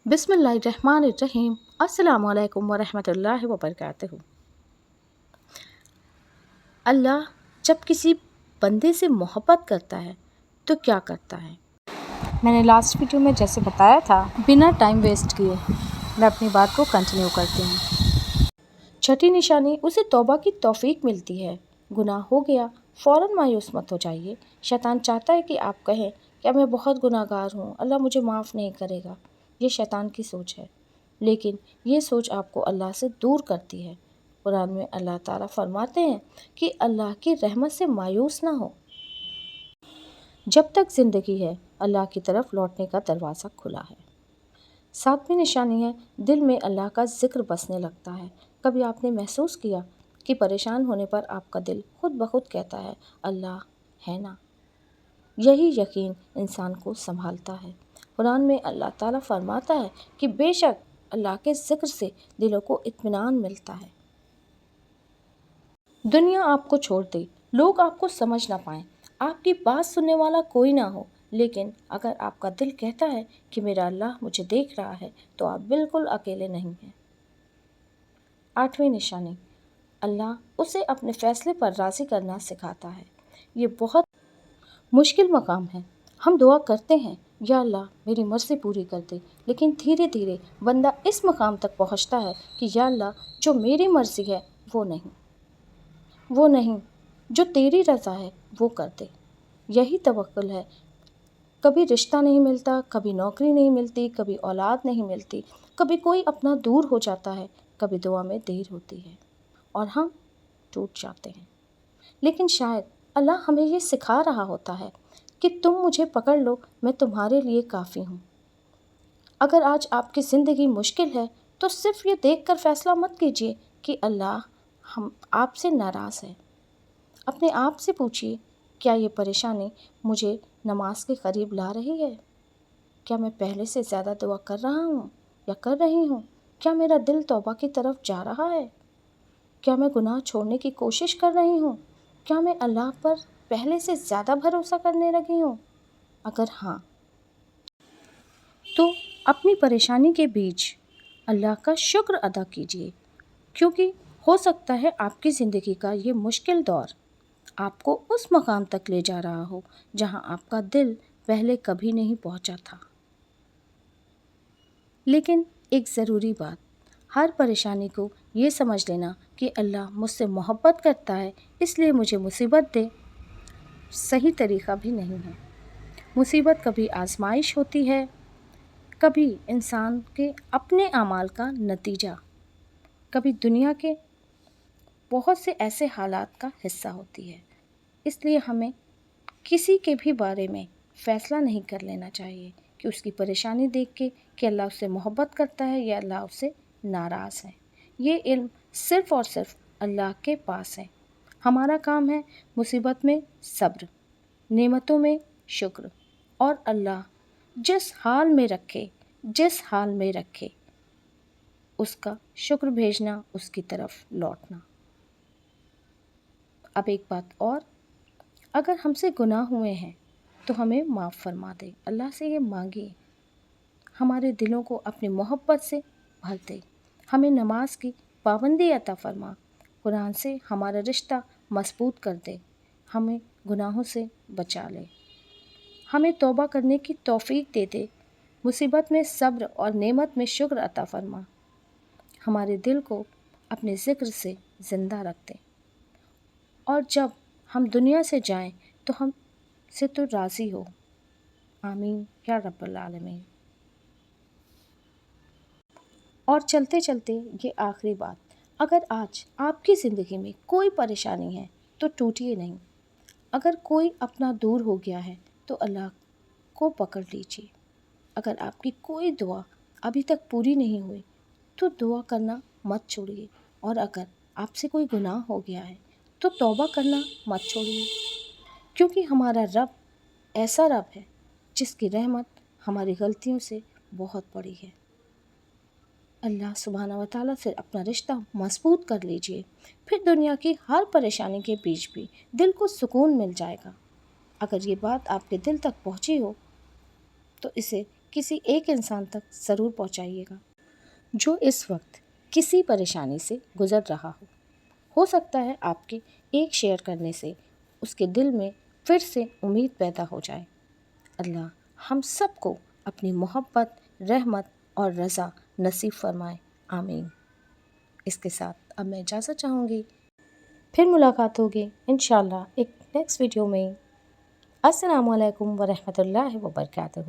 बिस्मिल्लाहिर्रहमानिर्रहीम। अस्सलामु अलैकुम वरहमतुल्लाहि वबरकातुहू। अल्लाह जब किसी बंदे से मोहब्बत करता है तो क्या करता है? मैंने लास्ट वीडियो में जैसे बताया था, बिना टाइम वेस्ट किए मैं अपनी बात को कंटिन्यू करती हूँ। छठी निशानी, उसे तौबा की तौफीक मिलती है। गुनाह हो गया, फ़ौरन मायूस मत हो जाइए। शैतान चाहता है कि आप कहें कि मैं बहुत गुनाहगार हूँ, अल्लाह मुझे माफ़ नहीं करेगा। ये शैतान की सोच है, लेकिन ये सोच आपको अल्लाह से दूर करती है। कुरान में अल्लाह ताला फरमाते हैं कि अल्लाह की रहमत से मायूस ना हो। जब तक ज़िंदगी है, अल्लाह की तरफ लौटने का दरवाज़ा खुला है। 7वीं निशानी है, दिल में अल्लाह का ज़िक्र बसने लगता है। कभी आपने महसूस किया कि परेशान होने पर आपका दिल खुद ब खुद कहता है, अल्लाह है ना? यही यकीन इंसान को संभालता है। कुरान में अल्लाह ताला फरमाता है कि बेशक अल्लाह के ज़िक्र से दिलों को इत्मीनान मिलता है। दुनिया आपको छोड़ दे, लोग आपको समझ ना पाएं, आपकी बात सुनने वाला कोई ना हो, लेकिन अगर आपका दिल कहता है कि मेरा अल्लाह मुझे देख रहा है, तो आप बिल्कुल अकेले नहीं हैं। 8वीं निशानी, अल्लाह उसे अपने फ़ैसले पर राज़ी करना सिखाता है। ये बहुत मुश्किल मकाम है। हम दुआ करते हैं, या अल्लाह मेरी मर्ज़ी पूरी कर दे, लेकिन धीरे धीरे बंदा इस मकाम तक पहुंचता है कि या अल्लाह जो मेरी मर्ज़ी है वो नहीं, जो तेरी रज़ा है वो कर दे। यही तवक्कुल है। कभी रिश्ता नहीं मिलता, कभी नौकरी नहीं मिलती, कभी औलाद नहीं मिलती, कभी कोई अपना दूर हो जाता है, कभी दुआ में देर होती है और हम टूट जाते हैं। लेकिन शायद अल्लाह हमें ये सिखा रहा होता है कि तुम मुझे पकड़ लो, मैं तुम्हारे लिए काफ़ी हूँ। अगर आज आपकी ज़िंदगी मुश्किल है, तो सिर्फ ये देखकर फ़ैसला मत कीजिए कि अल्लाह हम आपसे नाराज़ है। अपने आप से पूछिए, क्या ये परेशानी मुझे नमाज के करीब ला रही है? क्या मैं पहले से ज़्यादा दुआ कर रहा हूँ या कर रही हूँ? क्या मेरा दिल तौबा की तरफ जा रहा है? क्या मैं गुनाह छोड़ने की कोशिश कर रही हूँ? क्या मैं अल्लाह पर पहले से ज़्यादा भरोसा करने लगी हूँ? अगर हाँ, तो अपनी परेशानी के बीच अल्लाह का शुक्र अदा कीजिए, क्योंकि हो सकता है आपकी ज़िंदगी का ये मुश्किल दौर आपको उस मकाम तक ले जा रहा हो जहां आपका दिल पहले कभी नहीं पहुंचा था। लेकिन एक ज़रूरी बात, हर परेशानी को ये समझ लेना कि अल्लाह मुझसे मोहब्बत करता है, इसलिए मुझे मुसीबत दे, सही तरीक़ा भी नहीं है। मुसीबत कभी आजमाइश होती है, कभी इंसान के अपने अमाल का नतीजा, कभी दुनिया के बहुत से ऐसे हालात का हिस्सा होती है। इसलिए हमें किसी के भी बारे में फ़ैसला नहीं कर लेना चाहिए कि उसकी परेशानी देख के कि अल्लाह उससे मोहब्बत करता है या अल्लाह उससे नाराज़ है। ये इल्म सिर्फ़ और सिर्फ अल्लाह के पास है। हमारा काम है मुसीबत में सब्र, नेमतों में शुक्र, और अल्लाह जिस हाल में रखे उसका शुक्र भेजना, उसकी तरफ लौटना। अब एक बात और, अगर हमसे गुनाह हुए हैं तो हमें माफ़ फरमा दे। अल्लाह से ये मांगिए, हमारे दिलों को अपनी मोहब्बत से भर दे। हमें नमाज की पाबंदी अता फरमा, कुरान से हमारा रिश्ता मजबूत कर दे, हमें गुनाहों से बचा ले, हमें तौबा करने की तौफीक दे दे, मुसीबत में सब्र और नेमत में शुक्र अता फरमा, हमारे दिल को अपने ज़िक्र से ज़िंदा रख दे, और जब हम दुनिया से जाएं तो हम से तो राज़ी हो। आमीन या रब्बल आलमीन। और चलते चलते ये आखिरी बात, अगर आज आपकी ज़िंदगी में कोई परेशानी है तो टूटिए नहीं। अगर कोई अपना दूर हो गया है तो अल्लाह को पकड़ लीजिए। अगर आपकी कोई दुआ अभी तक पूरी नहीं हुई तो दुआ करना मत छोड़िए, और अगर आपसे कोई गुनाह हो गया है तो तौबा करना मत छोड़िए, क्योंकि हमारा रब ऐसा रब है जिसकी रहमत हमारी गलतियों से बहुत बड़ी है। अल्लाह सुब्हाना व तआला से अपना रिश्ता मजबूत कर लीजिए, फिर दुनिया की हर परेशानी के बीच भी दिल को सुकून मिल जाएगा। अगर ये बात आपके दिल तक पहुंची हो तो इसे کسی ایک انسان تک ضرور پہنچائیے گا جو اس وقت کسی پریشانی سے گزر رہا ہو سکتا ہے آپ کے ایک شیئر کرنے سے اس کے دل میں پھر سے امید پیدا ہو جائے۔ اللہ ہم سب کو اپنی محبت، رحمت اور رضا نصیب فرمائے، آمین۔ اس کے ساتھ اب میں اجازت چاہوں گی، پھر ملاقات ہوگی انشاءاللہ ایک نیکسٹ ویڈیو میں۔ السلام علیکم ورحمۃ اللہ وبرکاتہ۔